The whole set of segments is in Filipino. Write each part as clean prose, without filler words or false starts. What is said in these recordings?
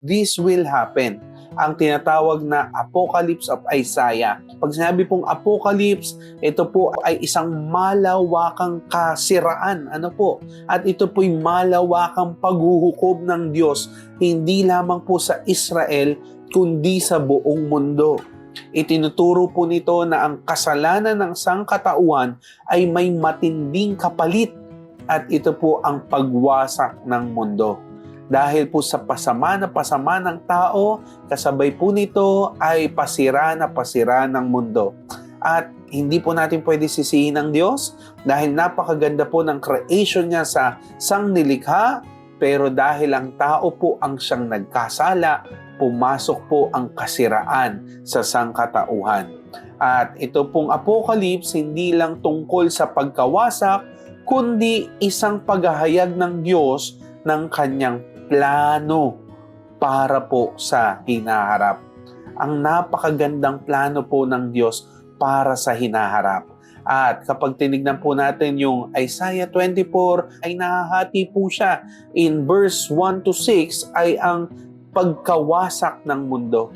this will happen. Ang tinatawag na Apocalypse of Isaiah. Pag sinabi pong Apocalypse, ito po ay isang malawakang kasiraan. At ito po'y malawakang paghuhukom ng Diyos, hindi lamang po sa Israel, kundi sa buong mundo. Itinuturo po nito na ang kasalanan ng sangkatauhan ay may matinding kapalit, at ito po ang pagwasak ng mundo. Dahil po sa pasama ng tao, kasabay po nito ay pasira ng mundo. At hindi po natin pwede sisihin ng Diyos dahil napakaganda po ng creation niya sa sangnilikha, pero dahil ang tao po ang siyang nagkasala, pumasok po ang kasiraan sa sangkatauhan. At ito pong Apocalypse hindi lang tungkol sa pagkawasak, kundi isang paghahayag ng Diyos ng kanyang plano para po sa hinaharap. Ang napakagandang plano po ng Diyos para sa hinaharap. At kapag tinignan po natin yung Isaiah 24, ay nahahati po siya. In verse 1 to 6 ay ang pagkawasak ng mundo.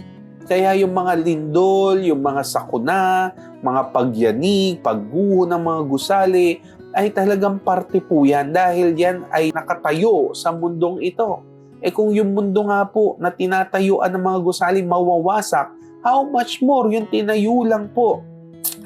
Kaya yung mga lindol, yung mga sakuna, mga pagyanig, pagguho ng mga gusali, ay talagang parte po yan dahil yan ay nakatayo sa mundong ito. Kung yung mundo nga po na tinatayuan ng mga gusali mawawasak, how much more yung tinayo lang po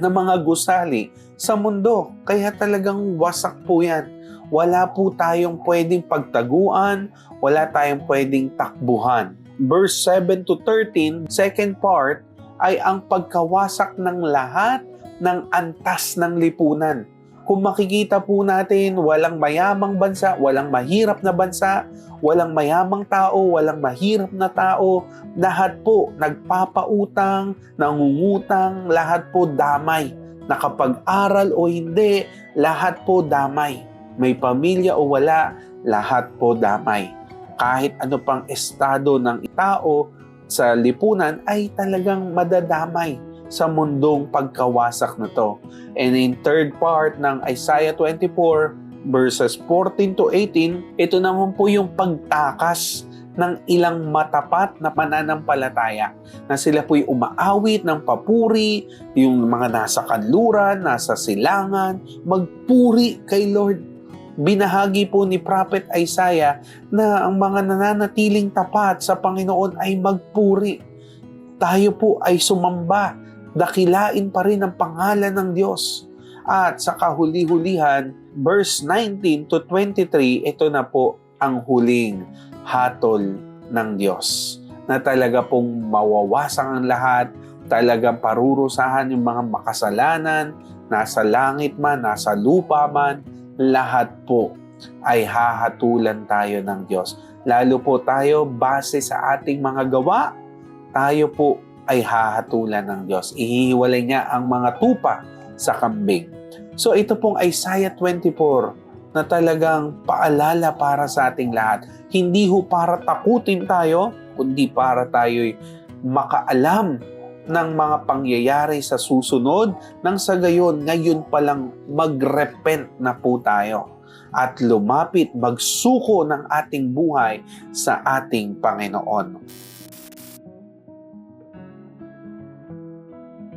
ng mga gusali sa mundo. Kaya talagang wasak po yan. Wala po tayong pwedeng pagtaguan, wala tayong pwedeng takbuhan. Verse 7 to 13, second part, ay ang pagkawasak ng lahat ng antas ng lipunan. Kung makikita po natin, walang mayamang bansa, walang mahirap na bansa, walang mayamang tao, walang mahirap na tao, lahat po nagpapautang, nangungutang, lahat po damay. Nakapag-aral o hindi, lahat po damay. May pamilya o wala, lahat po damay. Kahit ano pang estado ng tao sa lipunan ay talagang madadamay sa mundong pagkawasak na to. And in third part ng Isaiah 24 verses 14 to 18, ito naman po yung pagtakas ng ilang matapat na pananampalataya na sila po'y umaawit ng papuri, yung mga nasa kanluran, nasa silangan, magpuri kay Lord. Binahagi po ni Prophet Isaiah na ang mga nananatiling tapat sa Panginoon ay magpuri. Tayo po ay sumamba, dakilain pa rin ang pangalan ng Diyos. At sa kahuli-hulihan, verse 19 to 23, ito na po ang huling hatol ng Diyos. Na talaga pong mawawasak ang lahat, talagang parurusahan yung mga makasalanan, nasa langit man, nasa lupa man, lahat po ay hahatulan tayo ng Diyos. Lalo po tayo, base sa ating mga gawa, tayo po ay hahatulan ng Diyos. Ihihiwalay niya ang mga tupa sa kambing. So ito pong Isaiah 24 na talagang paalala para sa ating lahat. Hindi ho para takutin tayo, kundi para tayo'y makaalam ng mga pangyayari sa susunod, nang sa gayon, ngayon palang magrepent na po tayo at lumapit, magsuko ng ating buhay sa ating Panginoon.